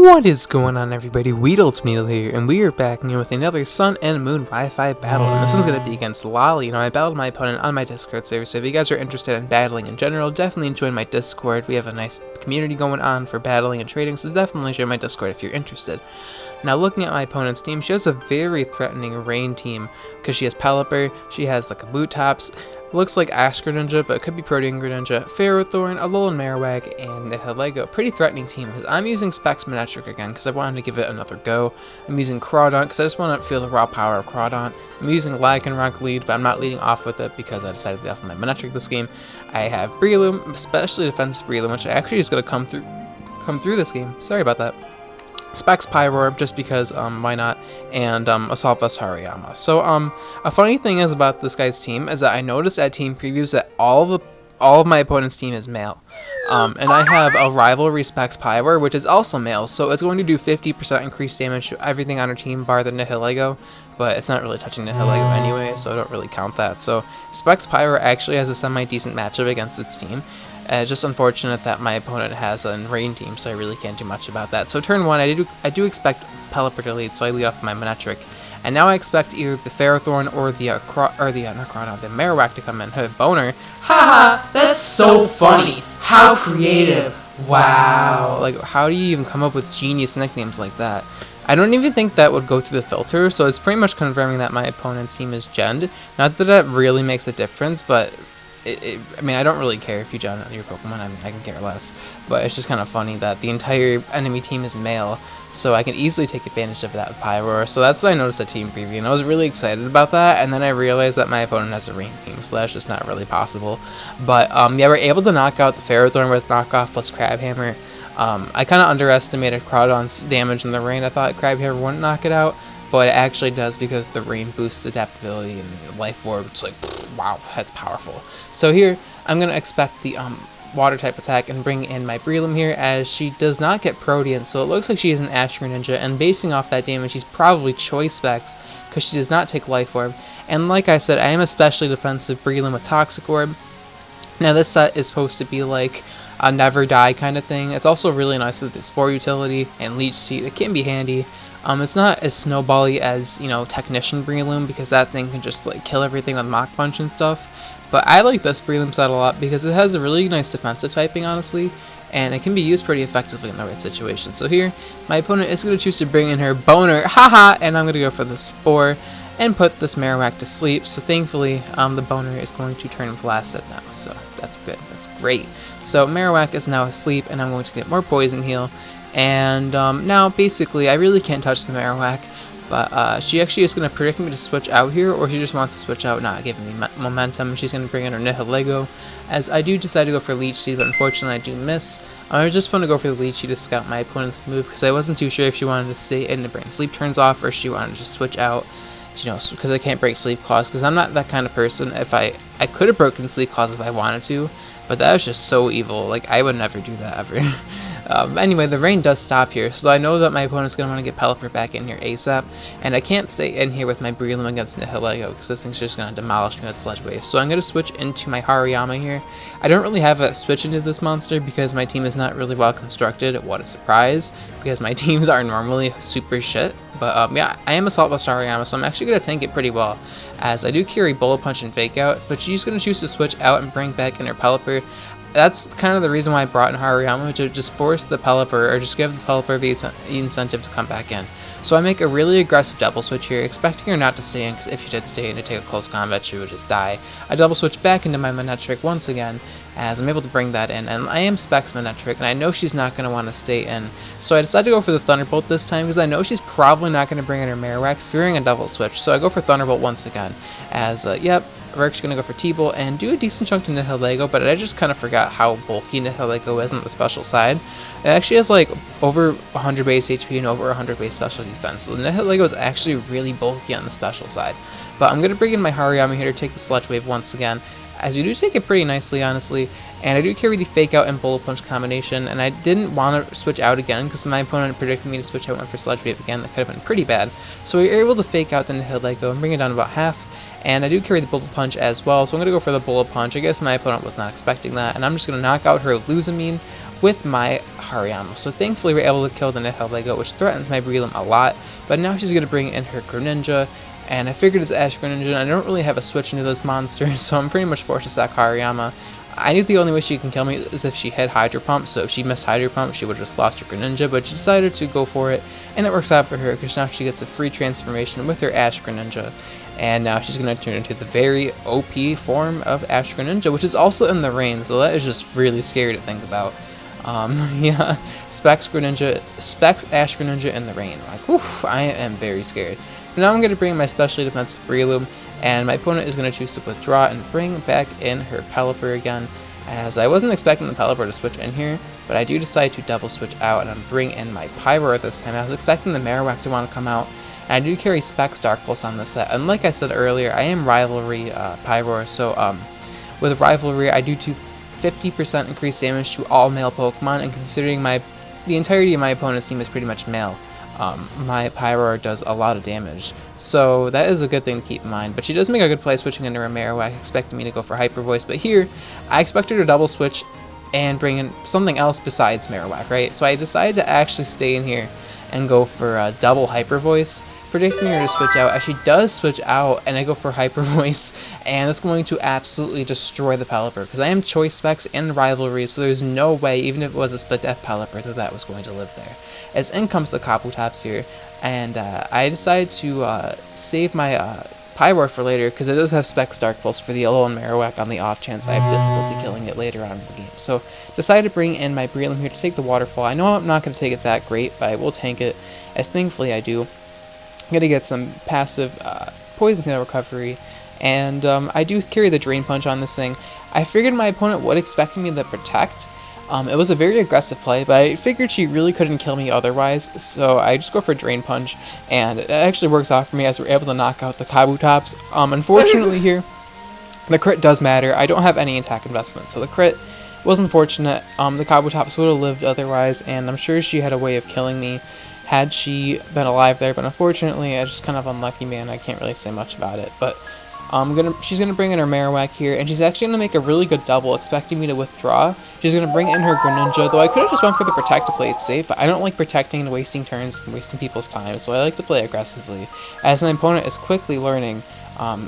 What is going on, everybody? Weedletwineedle here, and we are back here with another Sun and Moon Wi-Fi battle, and this is going to be against Lolly. You know, I battled my opponent on my Discord server, so if you guys are interested in battling in general, definitely join my Discord. We have a nice community going on for battling and trading, so definitely join my Discord if you're interested. Now, looking at my opponent's team, she has a very threatening rain team, because she has Pelipper, she has like a Boot Tops, looks like Ash Greninja, but it could be Protean Greninja, Ferrothorn, Alolan Marowak, and a Lego. Pretty threatening team, because I'm using Specs Manectric again, because I wanted to give it another go. I'm using Crawdaunt, because I just want to feel the raw power of Crawdaunt. I'm using Lycanroc lead, but I'm not leading off with it, because I decided to lead off with my Manectric this game. I have Breloom, especially defensive Breloom, which actually is going to come through this game. Sorry about that. Specs Pyroar, just because, why not, and Assault Vest Hariyama. So, a funny thing is about this guy's team is that I noticed at team previews that all of my opponent's team is male. And I have a Rivalry Specs Pyroar, which is also male, so it's going to do 50% increased damage to everything on her team, bar the Nihilego, but it's not really touching Nihilego anyway, so I don't really count that. So, Specs Pyroar actually has a semi-decent matchup against its team. Just unfortunate that my opponent has a rain team, so I really can't do much about that. So turn 1, I do expect Pelipper to lead, so I lead off with my Manectric. And now I expect either the Ferrothorn or the Marowak to come in. Her Boner. Haha, that's so funny. How creative. Wow. Like, how do you even come up with genius nicknames like that? I don't even think that would go through the filter, so it's pretty much confirming that my opponent's team is genned. Not that that really makes a difference, but I mean, I don't really care if you gen your Pokemon, I mean, I can care less, but it's just kind of funny that the entire enemy team is male, so I can easily take advantage of that with Pyroar. So that's what I noticed at team preview, and I was really excited about that, and then I realized that my opponent has a rain team, so that's just not really possible. But yeah, we're able to knock out the Ferrothorn with knockoff plus Crabhammer. I kind of underestimated Crawdaunt's damage in the rain. I thought Crabhammer wouldn't knock it out, but it actually does because the rain boosts adaptability and life orb. It's like, wow, that's powerful. So here, I'm going to expect the water type attack and bring in my Breloom here, as she does not get Protean, so it looks like she is an Ash Greninja, and basing off that damage, she's probably Choice Specs, because she does not take Life Orb. And like I said, I am especially defensive Breloom with Toxic Orb. Now this set is supposed to be like a never die kind of thing. It's also really nice with the Spore utility and Leech Seed. It can be handy. It's not as snowbally as, you know, Technician Breloom, because that thing can just like kill everything with Mach Punch and stuff. But I like this Breloom set a lot because it has a really nice defensive typing, honestly, and it can be used pretty effectively in the right situation. So here, my opponent is going to choose to bring in her Boner, haha, and I'm going to go for the Spore and put this Marowak to sleep. So thankfully, the Boner is going to turn Blasted now, so that's good, that's great. So Marowak is now asleep, and I'm going to get more Poison Heal. And now, basically, I really can't touch the Marowak, but she actually is going to predict me to switch out here, or she just wants to switch out, not giving me momentum. She's going to bring in her Nihilego, as I do decide to go for Leech Seed, but unfortunately I do miss. I just want to go for the Leech Seed to scout my opponent's move, because I wasn't too sure if she wanted to stay in to bring Sleep Turns off, or if she wanted to just switch out, you know, because I can't break Sleep Claws, because I'm not that kind of person. If I could have broken Sleep Claws if I wanted to, but that was just so evil. Like, I would never do that ever. Anyway, the rain does stop here, so I know that my opponent's going to want to get Pelipper back in here ASAP, and I can't stay in here with my Breloom against Nihilego, because this thing's just going to demolish me with Sludge Wave. So I'm going to switch into my Hariyama here. I don't really have a switch into this monster, because my team is not really well constructed. What a surprise, because my teams are normally super shit. But yeah, I am Assault Vest Hariyama, so I'm actually going to tank it pretty well, as I do carry Bullet Punch and Fake Out, but she's going to choose to switch out and bring back in her Pelipper. That's kind of the reason why I brought in Hariyama, to just force the Pelipper, or just give the Pelipper the incentive to come back in. So I make a really aggressive double switch here, expecting her not to stay in, because if she did stay in to take a close combat, she would just die. I double switch back into my Manectric once again, as I'm able to bring that in, and I am Specs Manectric, and I know she's not going to want to stay in. So I decided to go for the Thunderbolt this time, because I know she's probably not going to bring in her Marowak, fearing a double switch. So I go for Thunderbolt once again, as, yep, we're actually going to go for T-Bolt and do a decent chunk to Nihilego, but I just kind of forgot how bulky Nihilego is on the special side. It actually has like over 100 base HP and over 100 base special defense, so Nihilego is actually really bulky on the special side. But I'm going to bring in my Hariyama here to take the Sludge Wave once again, as you do take it pretty nicely, honestly, and I do carry the Fake Out and Bullet Punch combination, and I didn't want to switch out again, because my opponent predicted me to switch out, went for Sludge Wave again. That could have been pretty bad. So we were able to Fake Out the Nihilego and bring it down about half, and I do carry the Bullet Punch as well, so I'm going to go for the Bullet Punch. I guess my opponent was not expecting that, and I'm just going to knock out her Luzamine with my Hariyama. So thankfully we're able to kill the Nihilego, which threatens my Breloom a lot, but now she's going to bring in her Greninja, and I figured it's Ash Greninja, and I don't really have a switch into those monsters, so I'm pretty much forced to sack Hariyama. I knew the only way she can kill me is if she hit Hydro Pump, so if she missed Hydro Pump, she would have just lost her Greninja, but she decided to go for it, and it works out for her, because now she gets a free transformation with her Ash Greninja, and now she's going to turn into the very OP form of Ash Greninja, which is also in the rain, so that is just really scary to think about. Yeah, Specs Ash Greninja in the rain. Like, oof, I am very scared. But now I'm going to bring my specially defensive Breloom, and my opponent is going to choose to withdraw and bring back in her Pelipper again, as I wasn't expecting the Pelipper to switch in here, but I do decide to double switch out and bring in my Pyroar this time. I was expecting the Marowak to want to come out, and I do carry Specs Dark Pulse on this set, and like I said earlier, I am Rivalry Pyroar, so with Rivalry I do 50% increased damage to all male Pokemon, and considering the entirety of my opponent's team is pretty much male, my Pyroar does a lot of damage, so that is a good thing to keep in mind. But she does make a good play switching into her Marowak, expecting me to go for Hyper Voice, but here, I expect her to double switch and bring in something else besides Marowak, right? So I decided to actually stay in here and go for double Hyper Voice, predicting her to switch out, as she does switch out, and I go for Hyper Voice, and it's going to absolutely destroy the Pelipper, because I am Choice Specs and Rivalry, so there's no way, even if it was a Split Death Pelipper, that was going to live there. As in comes the Kabutops here, and I decided to save my Pyroar for later, because it does have Specs Dark Pulse for the Alolan Marowak on the off chance I have difficulty killing it later on in the game. So, decided to bring in my Breloom here to take the Waterfall. I know I'm not going to take it that great, but I will tank it, as thankfully I do. I'm going to get some passive Poison Tail recovery, and I do carry the Drain Punch on this thing. I figured my opponent would expect me to protect. It was a very aggressive play, but I figured she really couldn't kill me otherwise, so I just go for Drain Punch, and it actually works out for me as we're able to knock out the Kabutops. Unfortunately here, the crit does matter. I don't have any attack investment, so the crit was unfortunate. The Kabutops would have lived otherwise, and I'm sure she had a way of killing me had she been alive there, but unfortunately, I just kind of unlucky, man. I can't really say much about it, but she's gonna bring in her Marowak here, and she's actually gonna make a really good double, expecting me to withdraw. She's gonna bring in her Greninja, though I could have just went for the Protect to play it safe, but I don't like protecting and wasting turns and wasting people's time, so I like to play aggressively, as my opponent is quickly learning.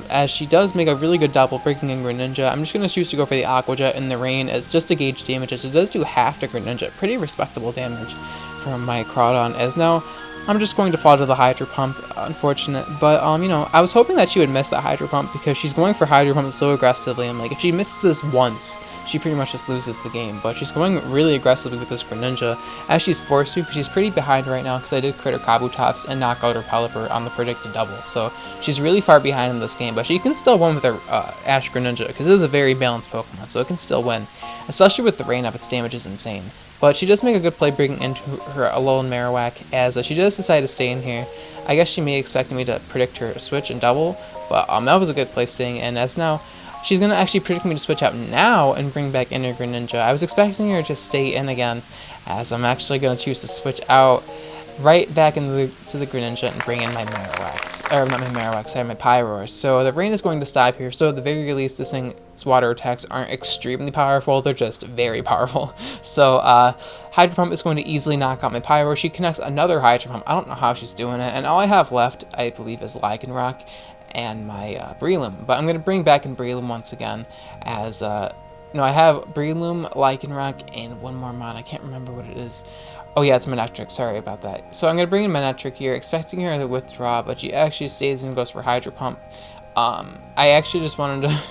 As she does make a really good double, bringing in Greninja, I'm just going to choose to go for the Aqua Jet in the rain as just to gauge damage, as it does do half to Greninja. Pretty respectable damage from my Crawdon, as now I'm just going to fall to the Hydro Pump, unfortunate, but, you know, I was hoping that she would miss that Hydro Pump, because she's going for Hydro Pump so aggressively. I'm like, if she misses this once, she pretty much just loses the game, but she's going really aggressively with this Greninja, as she's forced to, because she's pretty behind right now, because I did crit her Kabutops and knock out her Pelipper on the predicted double, so she's really far behind in this game, but she can still win with her Ash Greninja, because it is a very balanced Pokemon, so it can still win, especially with the rain up. Its damage is insane. But she does make a good play bringing into her Alolan Marowak, as she does decide to stay in here. I guess she may expect me to predict her switch and double, but that was a good play staying in, as now she's going to actually predict me to switch out now and bring back in her Greninja. I was expecting her to stay in again, as I'm actually going to choose to switch out right back into the Greninja and bring in my Marowaks, or not my Marowaks, sorry, my Pyroar. So the rain is going to stop here, so at the very least this thing's water attacks aren't extremely powerful, they're just very powerful. So Hydro Pump is going to easily knock out my Pyroar. She connects another Hydro Pump, I don't know how she's doing it, and all I have left, I believe, is Lycanroc and my Breloom. But I'm going to bring back in Breloom once again, as no, I have Breloom, Lycanroc, and one more mod, I can't remember what it is. Oh yeah, it's Manectric, sorry about that. So I'm going to bring in Manectric here, expecting her to withdraw, but she actually stays and goes for Hydro Pump. I actually just wanted to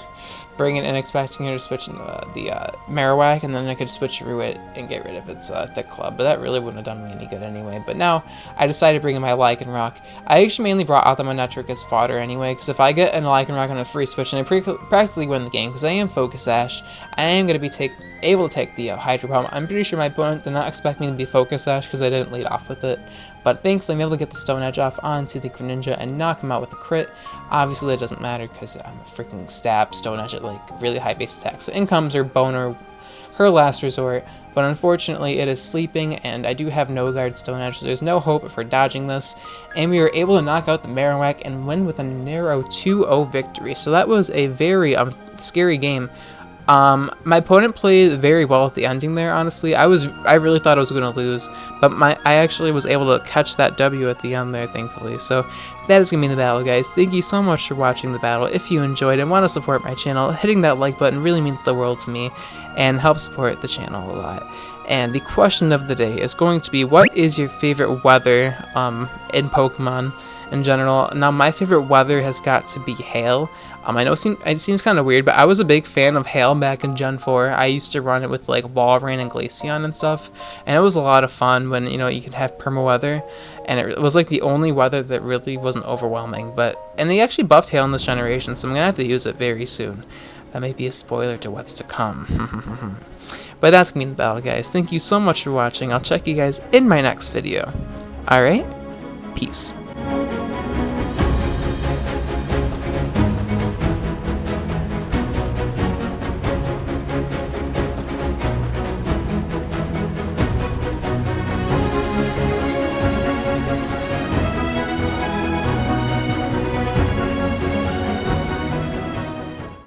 bring it in, expecting her to switch into the Marowak, and then I could switch through it and get rid of its Thick Club, but that really wouldn't have done me any good anyway. But now, I decided to bring in my Lycanroc. I actually mainly brought out the Manectric as fodder anyway, because if I get a Lycanroc on a free switch, and I practically win the game, because I am Focus Sash, I am going to be able to take the Hydro Pump. I'm pretty sure my opponent did not expect me to be Focus Sash, because I didn't lead off with it. But thankfully, I'm able to get the Stone Edge off onto the Greninja and knock him out with a crit. Obviously, that doesn't matter because I'm a freaking stab Stone Edge at like really high base attack. So in comes her Boner, her last resort. But unfortunately, it is sleeping, and I do have no guard Stone Edge, so there's no hope for dodging this. And we were able to knock out the Marowak and win with a narrow 2-0 victory. So that was a very scary game. My opponent played very well at the ending there, honestly. I really thought I was going to lose, but I actually was able to catch that W at the end there, thankfully. So that is going to be the battle, guys. Thank you so much for watching the battle. If you enjoyed and want to support my channel, hitting that like button really means the world to me and helps support the channel a lot. And the question of the day is going to be, what is your favorite weather in Pokemon in general? Now, my favorite weather has got to be hail. I know it seems kind of weird, but I was a big fan of hail back in Gen 4. I used to run it with like Walrein and Glaceon and stuff, and it was a lot of fun when, you know, you could have perma weather, and it was like the only weather that really wasn't overwhelming. And they actually buffed hail in this generation, so I'm gonna have to use it very soon. That may be a spoiler to what's to come. But that's gonna be the battle, guys. Thank you so much for watching. I'll check you guys in my next video. Alright? Peace.